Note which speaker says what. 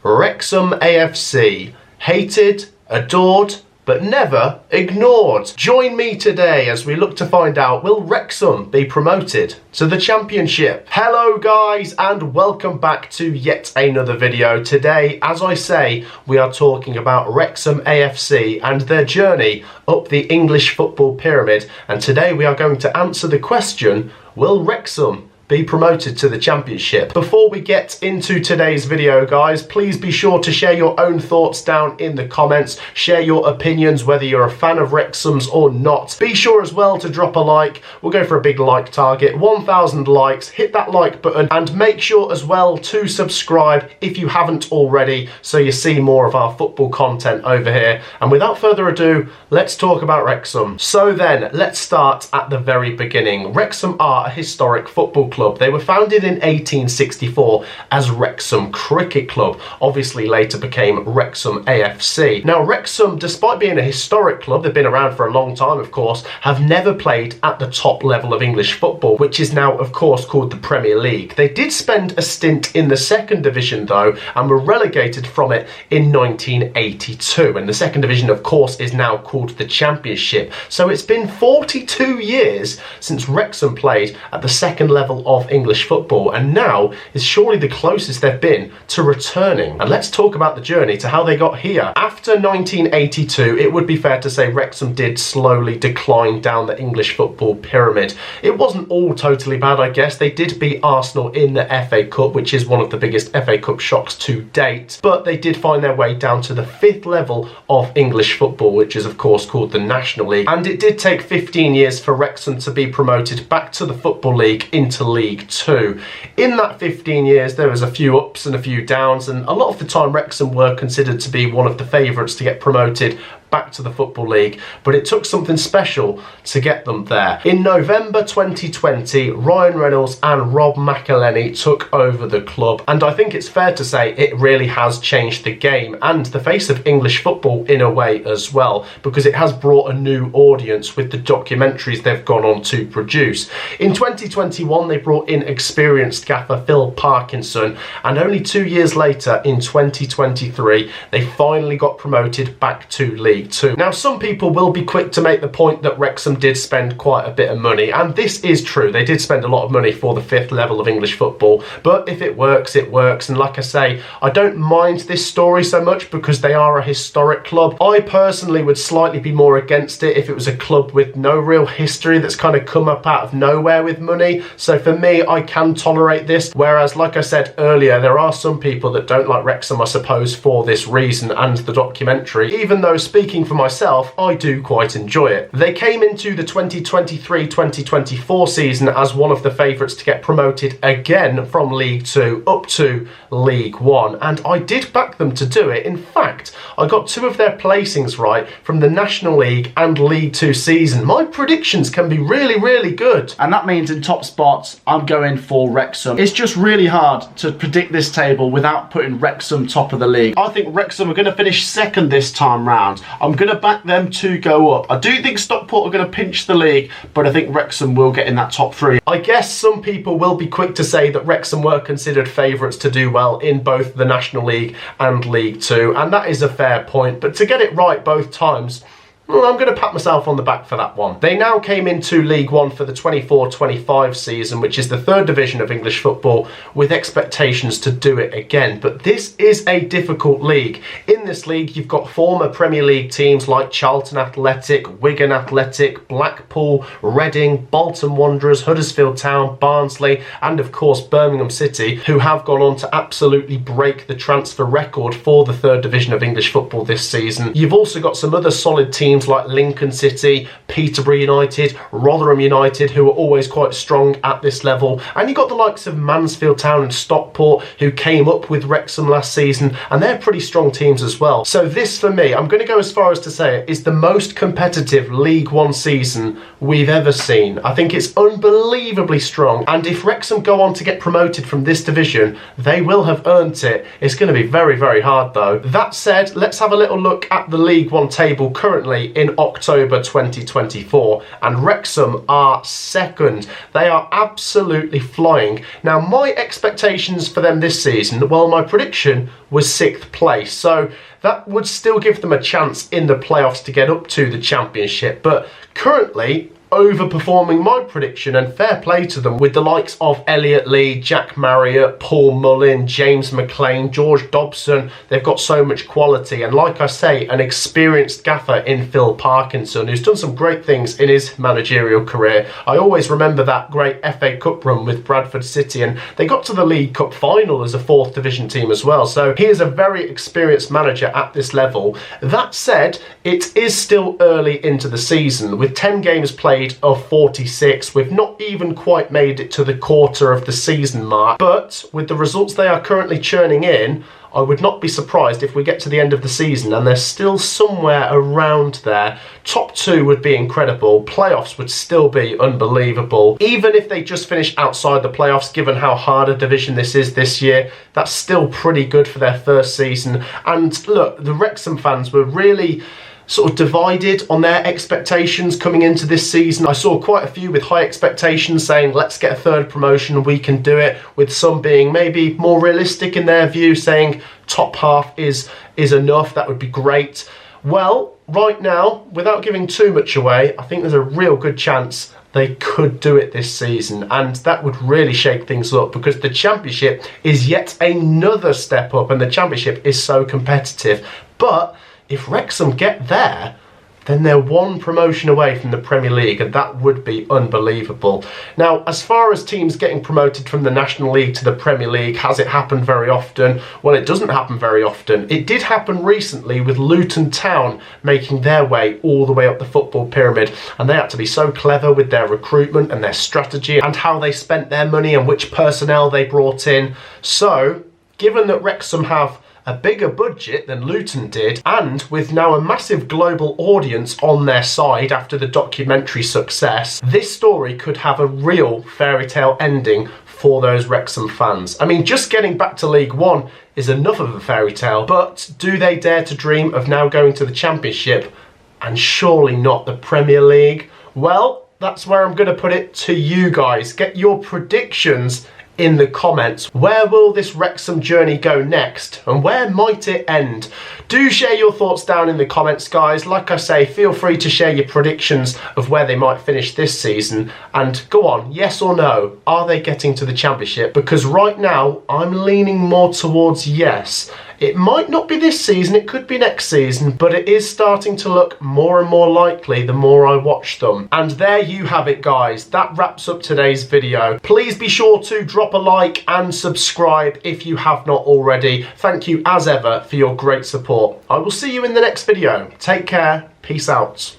Speaker 1: Wrexham AFC, hated, adored, but never ignored. Join me today as we look to find out, will Wrexham be promoted to the Championship? Hello guys, and welcome back to yet another video. Today, as I say, we are talking about Wrexham AFC and their journey up the English football pyramid, and today we are going to answer the question, will Wrexham be promoted to the Championship? Before we get into today's video, guys, please be sure to share your own thoughts down in the comments. Share your opinions, whether you're a fan of Wrexham's or not. Be sure as well to drop a like. We'll go for a big like target, 1,000 likes. Hit that like button and make sure as well to subscribe if you haven't already, so you see more of our football content over here. And without further ado, let's talk about Wrexham. So then, let's start at the very beginning. Wrexham are a historic football club. They were founded in 1864 as Wrexham Cricket Club, obviously later became Wrexham AFC. Now Wrexham, despite being a historic club, they've been around for a long time of course, have never played at the top level of English football, which is now of course called the Premier League. They did spend a stint in the second division though, and were relegated from it in 1982, and the second division of course is now called the Championship. So it's been 42 years since Wrexham played at the second level of English football, and now is surely the closest they've been to returning. And let's talk about the journey to how they got here. After 1982, it would be fair to say Wrexham did slowly decline down the English football pyramid. It wasn't all totally bad, I guess. They did beat Arsenal in the FA Cup, which is one of the biggest FA Cup shocks to date, but they did find their way down to the fifth level of English football, which is of course called the National League. And it did take 15 years for Wrexham to be promoted back to the Football League into League Two. In that 15 years there was a few ups and a few downs, and a lot of the time Wrexham were considered to be one of the favourites to get promoted back to the Football League, but it took something special to get them there. In November 2020, Ryan Reynolds and Rob McElhenney took over the club, and I think it's fair to say it really has changed the game and the face of English football in a way as well, because it has brought a new audience with the documentaries they've gone on to produce. In 2021 they brought in experienced gaffer Phil Parkinson, and only 2 years later in 2023 they finally got promoted back to League Two. Now some people will be quick to make the point that Wrexham did spend quite a bit of money, and this is true. They did spend a lot of money for the fifth level of English football, but if it works, it works. And like I say, I don't mind this story so much because they are a historic club. I personally would slightly be more against it if it was a club with no real history that's kind of come up out of nowhere with money. So for me, I can tolerate this, whereas like I said earlier, there are some people that don't like Wrexham I suppose for this reason and the documentary, even though speaking for myself, I do quite enjoy it. They came into the 2023-2024 season as one of the favourites to get promoted again from League Two up to League One, and I did back them to do it. In fact, I got two of their placings right from the National League and League Two season. My predictions can be really good.
Speaker 2: And that means in top spots, I'm going for Wrexham. It's just really hard to predict this table without putting Wrexham top of the league. I think Wrexham are going to finish second this time round. I'm going to back them to go up. I do think Stockport are going to pinch the league, but I think Wrexham will get in that top three.
Speaker 1: I guess some people will be quick to say that Wrexham were considered favourites to do well in both the National League and League Two, and that is a fair point, but to get it right both times, I'm going to pat myself on the back for that one. They now came into League One for the 24-25 season, which is the third division of English football, with expectations to do it again. But this is a difficult league. In this league, you've got former Premier League teams like Charlton Athletic, Wigan Athletic, Blackpool, Reading, Bolton Wanderers, Huddersfield Town, Barnsley, and of course Birmingham City, who have gone on to absolutely break the transfer record for the third division of English football this season. You've also got some other solid teams like Lincoln City, Peterborough United, Rotherham United, who are always quite strong at this level, and you've got the likes of Mansfield Town and Stockport, who came up with Wrexham last season, and they're pretty strong teams as well. So this for me, I'm going to go as far as to say it is the most competitive League One season we've ever seen. I think it's unbelievably strong, and if Wrexham go on to get promoted from this division, they will have earned it. It's going to be very hard though. That said, let's have a little look at the League One table currently in October 2024, and Wrexham are second. They are absolutely flying. Now, my expectations for them this season, well, my prediction was 6th place, so that would still give them a chance in the playoffs to get up to the Championship, but currently overperforming my prediction, and fair play to them, with the likes of Elliot Lee, Jack Marriott, Paul Mullin, James McLean, George Dobson. They've got so much quality, and like I say, an experienced gaffer in Phil Parkinson, who's done some great things in his managerial career. I always remember that great FA Cup run with Bradford City, and they got to the League Cup final as a 4th division team as well, so he is a very experienced manager at this level. That said, it is still early into the season. With 10 games played of 46, we've not even quite made it to the quarter of the season mark, but with the results they are currently churning in, I would not be surprised if we get to the end of the season and they're still somewhere around there. Top 2 would be incredible. Playoffs would still be unbelievable. Even if they just finish outside the playoffs, given how hard a division this is this year, that's still pretty good for their first season. And look, the Wrexham fans were really sort of divided on their expectations coming into this season. I saw quite a few with high expectations saying, let's get a 3rd promotion, we can do it, with some being maybe more realistic in their view, saying top half is enough, that would be great. Well, right now, without giving too much away, I think there's a real good chance they could do it this season, and that would really shake things up, because the Championship is yet another step up, and the Championship is so competitive. But if Wrexham get there, then they're 1 promotion away from the Premier League, and that would be unbelievable. Now, as far as teams getting promoted from the National League to the Premier League, has it happened very often? Well, it doesn't happen very often. It did happen recently with Luton Town making their way all the way up the football pyramid, and they had to be so clever with their recruitment and their strategy and how they spent their money and which personnel they brought in. So, given that Wrexham have a bigger budget than Luton did, and with now a massive global audience on their side after the documentary success, this story could have a real fairy tale ending for those Wrexham fans. I mean, just getting back to League One is enough of a fairy tale, but do they dare to dream of now going to the Championship, and surely not the Premier League? Well, that's where I'm going to put it to you guys. Get your predictions in the comments. Where will this Wrexham journey go next, and where might it end? Do share your thoughts down in the comments, guys. Like I say, feel free to share your predictions of where they might finish this season, and go on, yes or no, are they getting to the Championship? Because right now I'm leaning more towards yes. It might not be this season, it could be next season, but it is starting to look more and more likely the more I watch them. And there you have it, guys. That wraps up today's video. Please be sure to drop a like and subscribe if you have not already. Thank you as ever for your great support. I will see you in the next video. Take care. Peace out.